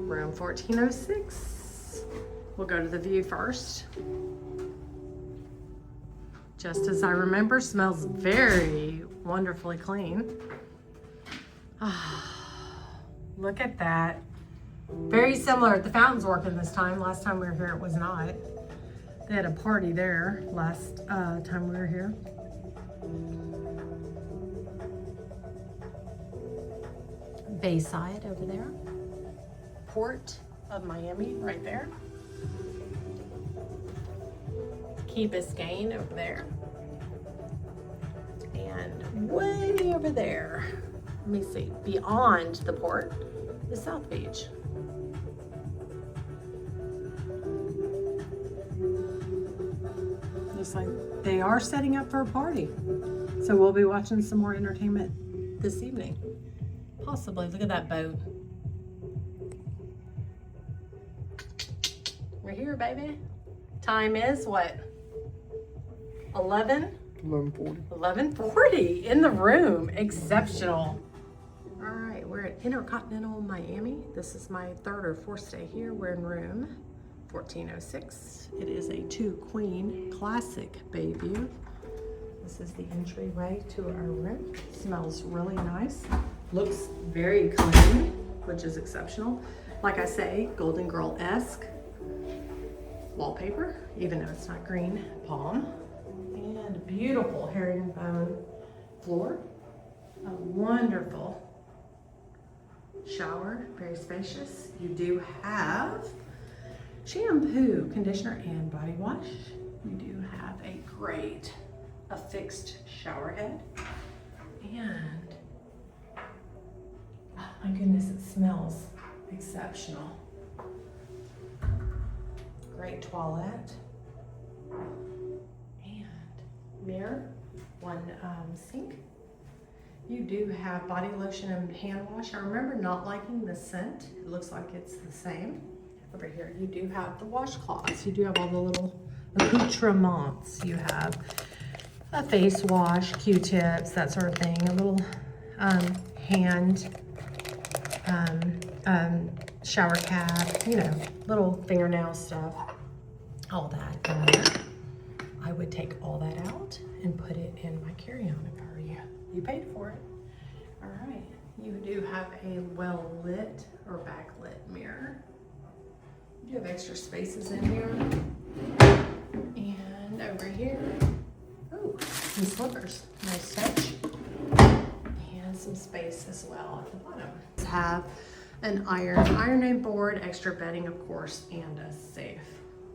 room 1406. We'll go to the view first. Just as I remember, smells very wonderfully clean. Look at that. Very similar. The fountain's working this time. Last time we were here, it was not. They had a party there last time we were here. Bayside over there. Port of Miami right there. Key Biscayne over there. And way over there, let me see, beyond the port is South Beach. Looks like they are setting up for a party. So we'll be watching some more entertainment this evening. Possibly. Look at that boat. We're here, baby. Time is what? 11:40. 11:40 in the room. Exceptional. All right, we're at Intercontinental Miami. This is my third or fourth stay here. We're in room 1406. It is a 2-queen classic bay view. This is the entryway to our room. Smells really nice. Looks very clean, which is exceptional. Like I say, Golden Girl-esque wallpaper, even though it's not green, palm. And beautiful herringbone floor. A wonderful shower, very spacious. You do have shampoo, conditioner, and body wash. You do have a great affixed shower head. And oh my goodness, it smells exceptional. Great toilet. And mirror, one sink. You do have body lotion and hand wash. I remember not liking the scent. It looks like it's the same. Over here, you do have the washcloths. You do have all the little accoutrements. You have a face wash, Q-tips, that sort of thing. A little hand shower cap, you know, little fingernail stuff, all that in there. I would take all that out and put it in my carry-on if I were you. You paid for it. All right, you do have a well-lit or backlit mirror. You have extra spaces in here. And over here, oh, some slippers, nice touch. And some space as well at the bottom. Have an ironing board, extra bedding, of course, and a safe.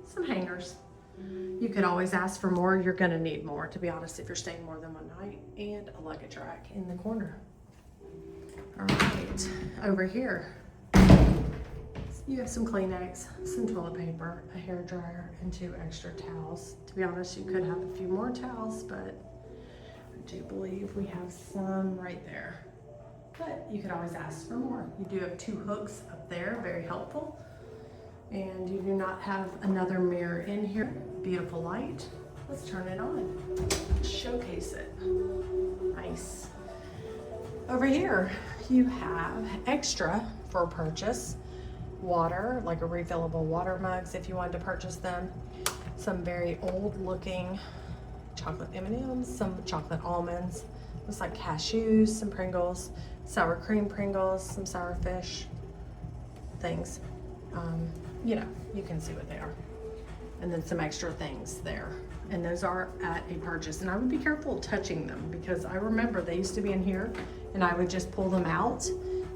Some hangers. You could always ask for more. You're gonna need more, to be honest, if you're staying more than one night. And a luggage rack in the corner. All right, over here, you have some Kleenex, some toilet paper, a hair dryer, and 2 extra towels. To be honest, you could have a few more towels, but I do believe we have some right there. But you could always ask for more. You do have 2 hooks up there, very helpful. And you do not have another mirror in here. Beautiful light. Let's turn it on. Showcase it. Nice. Over here, you have extra for purchase. Water, like a refillable water mugs if you wanted to purchase them. Some very old looking chocolate M&Ms, some chocolate almonds. Looks like cashews, some Pringles, sour cream Pringles, some sour fish things. You know, you can see what they are. And then some extra things there. And those are at a purchase. And I would be careful touching them because I remember they used to be in here and I would just pull them out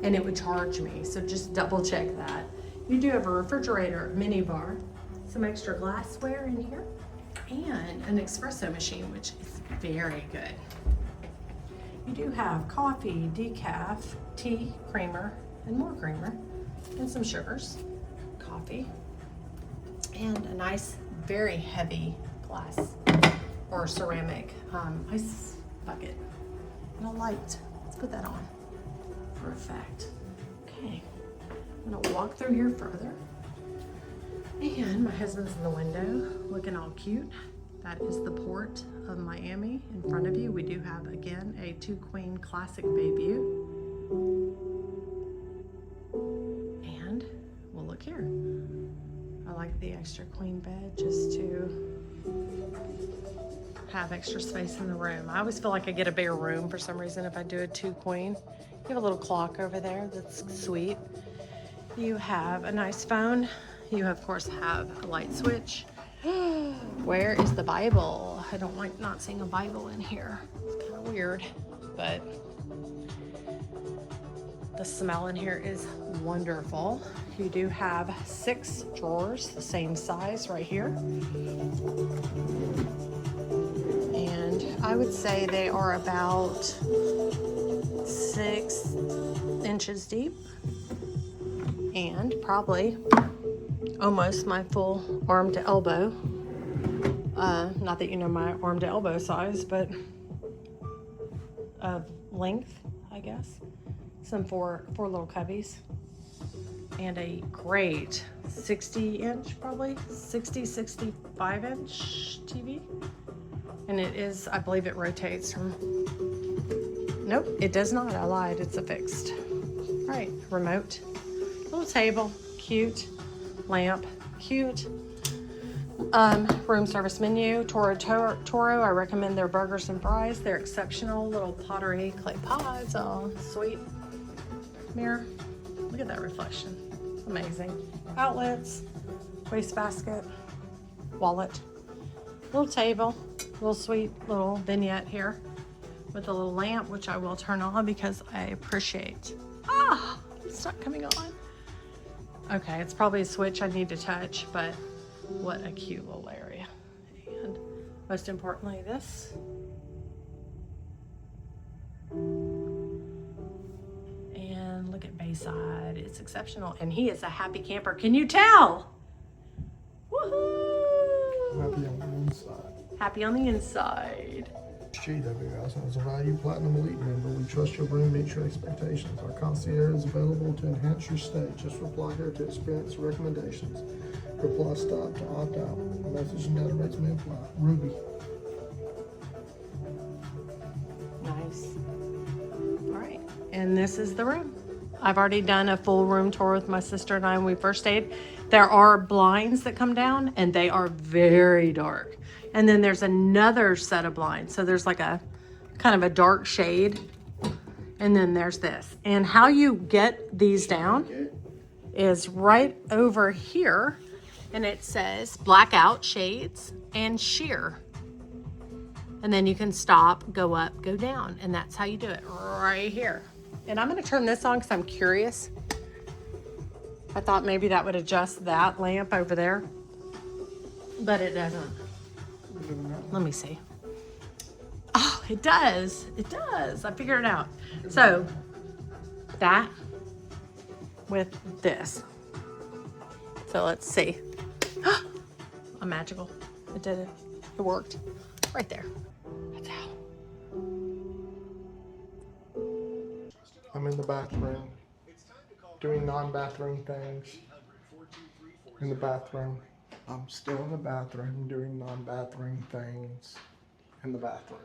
and it would charge me. So just double check that. You do have a refrigerator, mini bar, some extra glassware in here, and an espresso machine, which is very good. You do have coffee, decaf, tea, creamer, and more creamer, and some sugars, coffee, and a nice, very heavy glass or ceramic ice bucket, and a light. Let's put that on for effect. Okay, I'm gonna walk through here further. And my husband's in the window looking all cute. That is the port of Miami in front of you. We do have, again, a 2-queen classic bay view. And extra queen bed just to have extra space in the room. I always feel like I get a bigger room for some reason if I do a 2 queen. You have a little clock over there that's sweet. You have a nice phone. You of course have a light switch. Where is the Bible? I don't like not seeing a Bible in here. It's kind of weird, but the smell in here is wonderful. You do have 6 drawers, the same size right here. And I would say they are about 6 inches deep and probably almost my full arm to elbow. Not that you know my arm to elbow size, but of length, I guess. Some four little cubbies and a great 60-inch, probably 65 inch TV. And it is, I believe it rotates from, nope, it does not, I lied, it's a fixed. All right, remote, little table, cute, lamp, cute. Room service menu, Toro, I recommend their burgers and fries. They're exceptional. Little pottery clay pots, oh sweet. Mirror, look at that reflection, amazing. Outlets, wastebasket, wallet, little table, little sweet little vignette here with a little lamp, which I will turn on because I appreciate. Ah, it's not coming on. Okay, it's probably a switch I need to touch, but what a cute little area. And most importantly, this. And look at Bayside, it's exceptional. And he is a happy camper, can you tell? Woohoo! Happy on the inside. Happy on the inside. GWS as a value platinum elite member, we trust your room meets your expectations. Our concierge is available to enhance your stay. Just reply here to experience recommendations. Reply stop to opt out. Message and data rates may apply. Ruby. Nice. All right, and this is the room. I've already done a full room tour with my sister and I when we first stayed. There are blinds that come down and they are very dark. And then there's another set of blinds. So there's like a kind of a dark shade. And then there's this. And how you get these down is right over here. And it says blackout shades and sheer. And then you can stop, go up, go down. And that's how you do it right here. And I'm gonna turn this on because I'm curious. I thought maybe that would adjust that lamp over there, but it doesn't. Let me see. Oh, it does. It does. I figured it out. So that with this. So let's see. I'm magical. It did it. It worked. Right there. That's how. I'm in the bathroom doing non-bathroom things. In the bathroom. I'm still in the bathroom doing non-bathroom things in the bathroom.